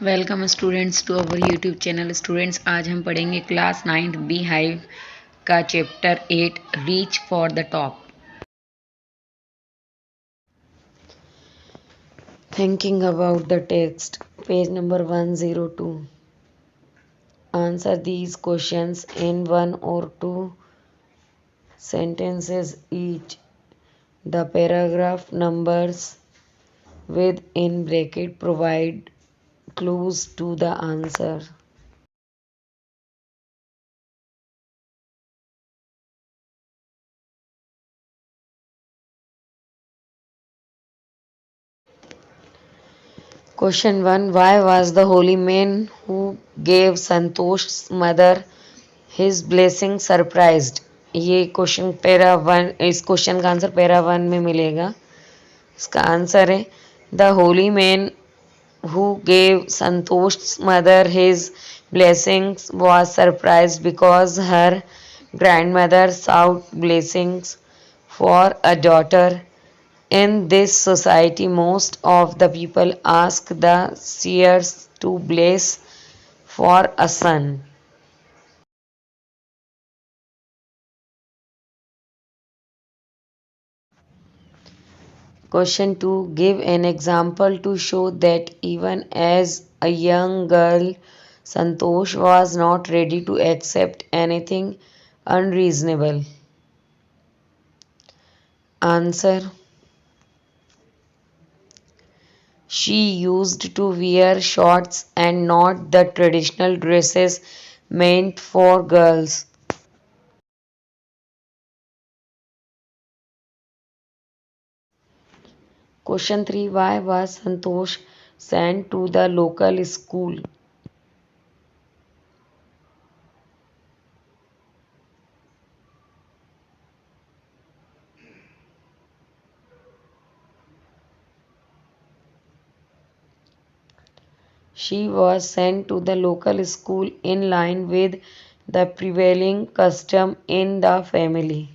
Welcome students to our YouTube channel. Students, आज हम पढ़ेंगे क्लास 9 बी हाइव का chapter 8 reach for the top. Thinking about the text, page number 102। Answer these questions in one or two sentences each. The paragraph numbers within bracket provide clues to the answer. Question 1. Why was the holy man who gave Santosh's mother his blessing surprised? ये question para one, इस question का answer para one में मिलेगा। इसका answer है the Holi man who gave Santosh's mother his blessings was surprised because her grandmother sought blessings for a daughter. In this society, most of the people ask the seers to bless for a son. Question 2. Give an example to show that even as a young girl, Santosh was not ready to accept anything unreasonable. Answer. She used to wear shorts and not the traditional dresses meant for girls. Question 3. Why was Santosh sent to the local school? She was sent to the local school in line with the prevailing custom in the family.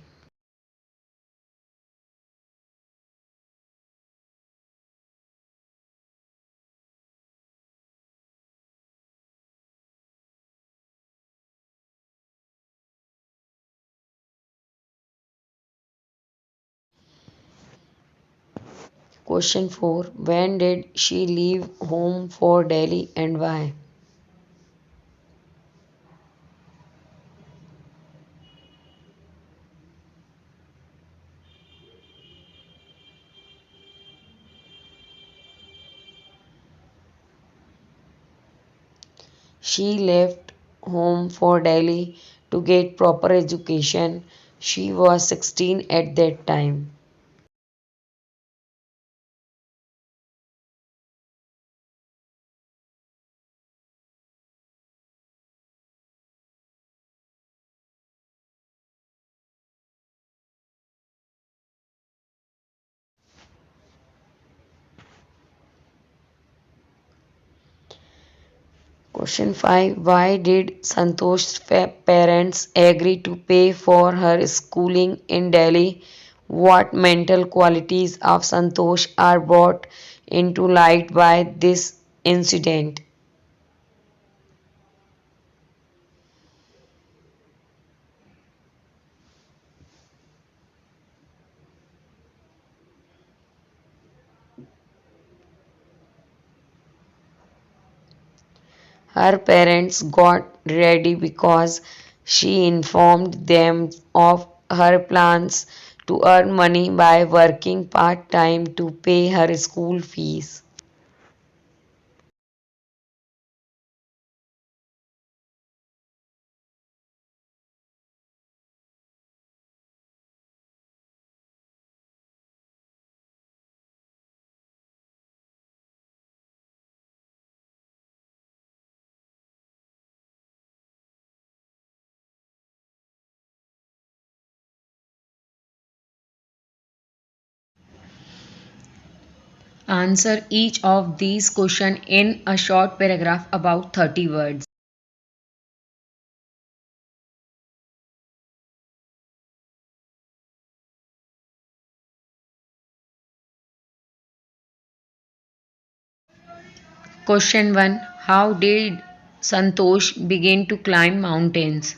Question 4. When did she leave home for Delhi and why? She left home for Delhi to get proper education. She was 16 at that time. Question 5. Why did Santosh's parents agree to pay for her schooling in Delhi? What mental qualities of Santosh are brought into light by this incident? Her parents got ready because she informed them of her plans to earn money by working part time to pay her school fees. Answer each of these questions in a short paragraph about 30 words. Question 1. How did Santosh begin to climb mountains?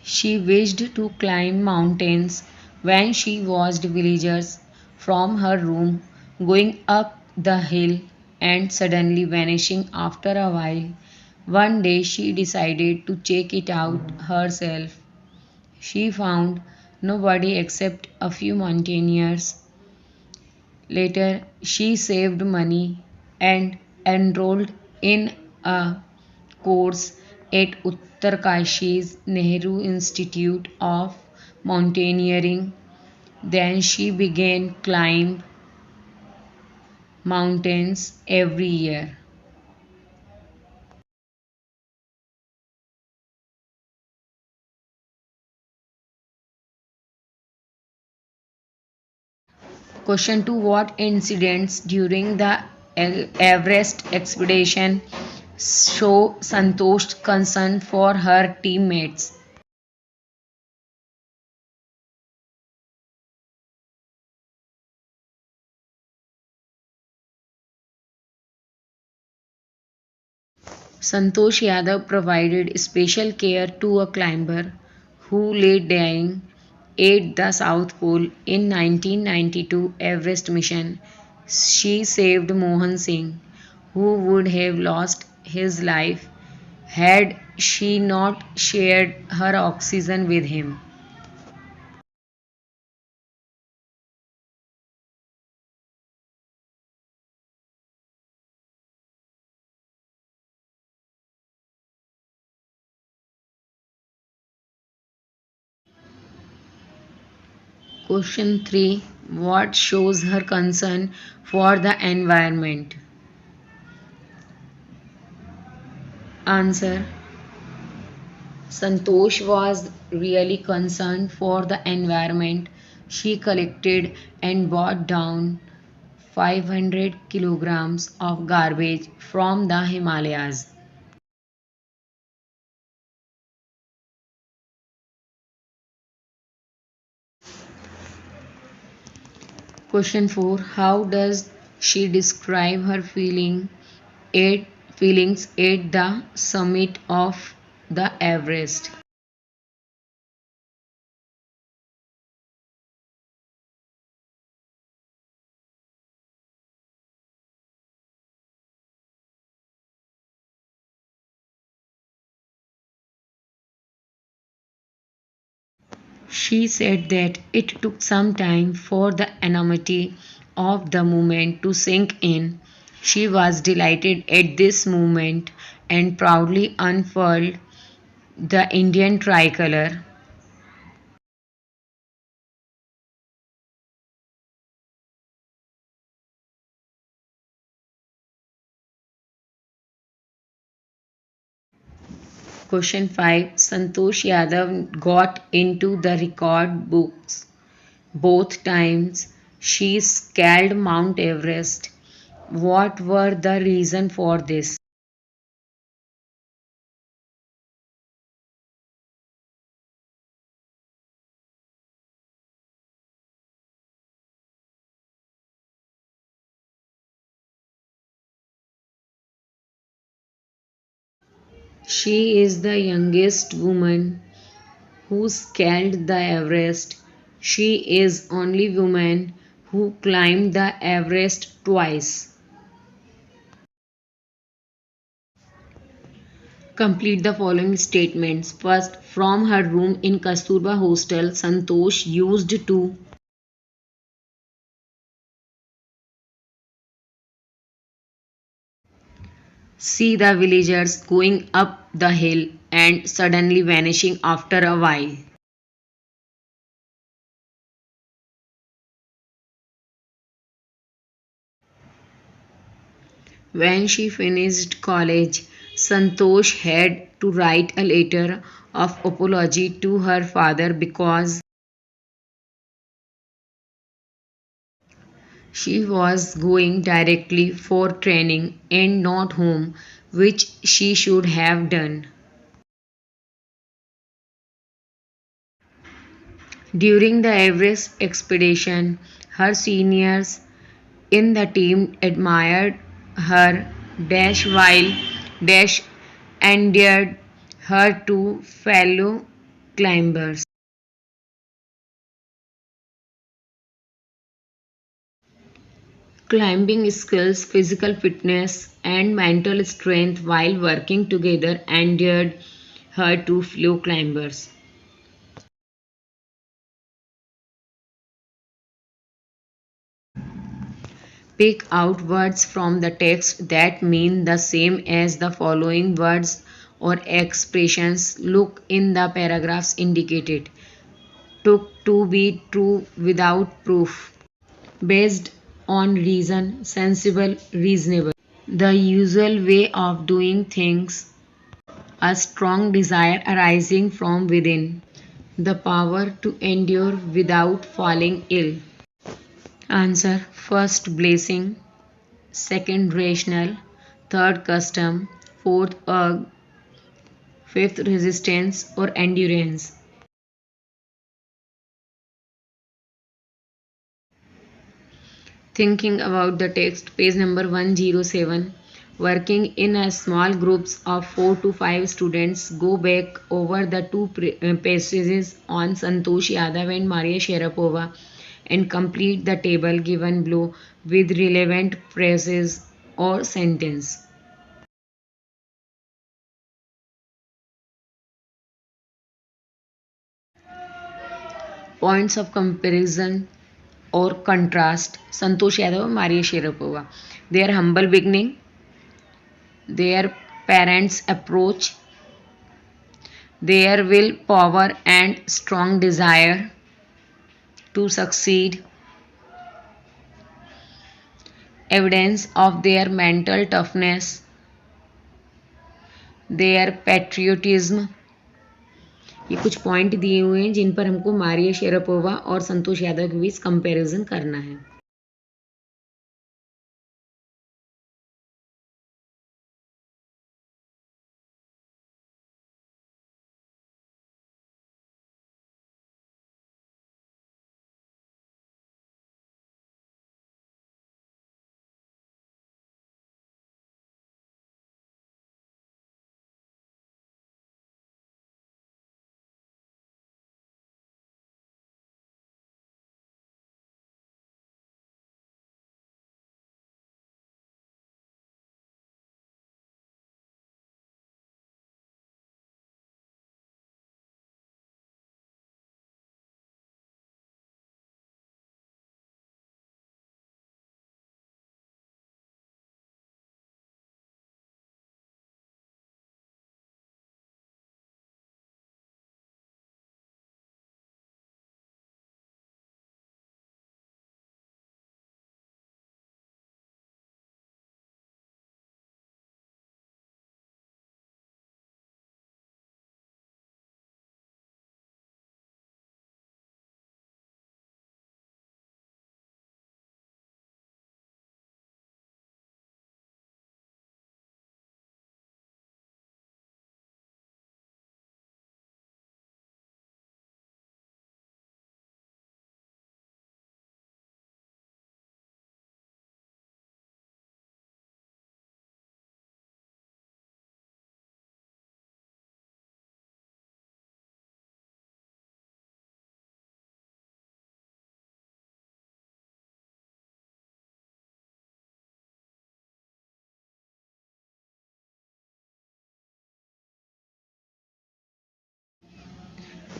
She wished to climb mountains when she watched villagers from her room going up the hill and suddenly vanishing after a while. One day she decided to check it out herself. She found nobody except a few mountaineers. Later, she saved money and enrolled in a course at Uttarkashi's Nehru Institute of Mountaineering. Then she began climb mountains every year. Question 2. What incidents during the Everest expedition show Santosh's concern for her teammates? Santosh Yadav provided special care to a climber who lay dying at the South Pole in 1992 Everest mission. She saved Mohan Singh, who would have lost his life had she not shared her oxygen with him. Question 3. What shows her concern for the environment? Answer. Santosh was really concerned for the environment. She collected and brought down 500 kilograms of garbage from the Himalayas. Question 4. How does she describe her at, feelings at the summit of the Everest? She said that it took some time for the enormity of the movement to sink in. She was delighted at this movement and proudly unfurled the Indian tricolour. Question 5. Santosh Yadav got into the record books both times she scaled Mount Everest. What were the reason for this? She is the youngest woman who scaled the Everest. She is only woman who climbed the Everest twice. Complete the following statements. First, from her room in Kasturba Hostel, Santosh used to see the villagers going up the hill and suddenly vanishing after a while. When she finished college, Santosh had to write a letter of apology to her father because she was going directly for training and not home, which she should have done. During the Everest expedition, her seniors in the team admired her dash while dash endeared her to fellow climbers. Climbing skills, physical fitness, and mental strength while working together endeared her to fellow climbers. Pick out words from the text that mean the same as the following words or expressions. Look in the paragraphs indicated. Took to be true without proof. Based on reason, sensible, reasonable. The usual way of doing things. A strong desire arising from within. The power to endure without falling ill. Answer. First, blessing. Second, rational. Third, custom. Fourth, urge. Fifth, resistance or endurance. Thinking about the text, page number 107. Working in a small groups of 4 to 5 students, go back over the two passages on Santosh Yadav and Maria Sharapova and complete the table given below with relevant phrases or sentence. Points of comparison or contrast. Santosh Yadav and Maria Sharapova. Their humble beginning, their parents' approach, their will power and strong desire to succeed, evidence of their mental toughness, their patriotism. ये कुछ point दिए हुए हैं जिन पर हमको मारिया शेरापोवा और संतोष यादव के बीच comparison करना है.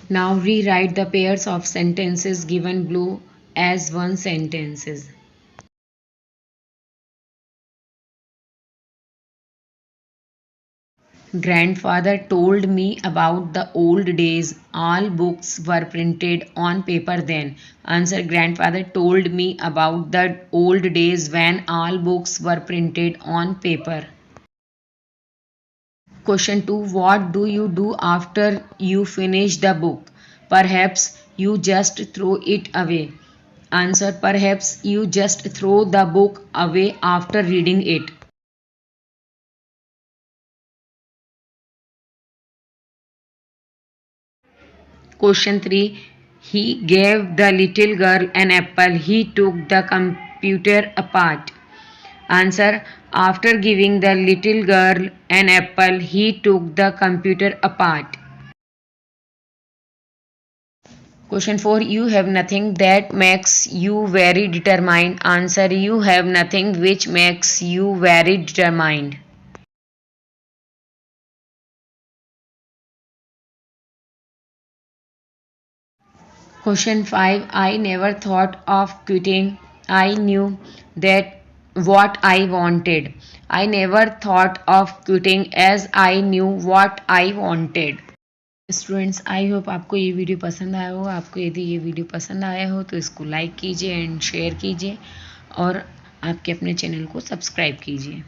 Now rewrite the pairs of sentences given below as one sentences. Grandfather told me about the old days. All books were printed on paper then. Answer. Grandfather told me about the old days when all books were printed on paper. Question 2. What do you do after you finish the book? Perhaps you just throw it away. Answer. Perhaps you just throw the book away after reading it. Question 3. He gave the little girl an apple. He took the computer apart. Answer. After giving the little girl an apple, he took the computer apart. Question 4. You have nothing that makes you very determined. Answer. You have nothing which makes you very determined. Question 5. I never thought of quitting. I knew that what I wanted. I never thought of quitting as I knew what I wanted. Students, I hope आपको ये video पसंद आया हो. आपको यदि ये video पसंद आया हो तो इसको लाइक कीजिए एंड शेयर कीजिए और आपके अपने चैनल को सब्सक्राइब कीजिए.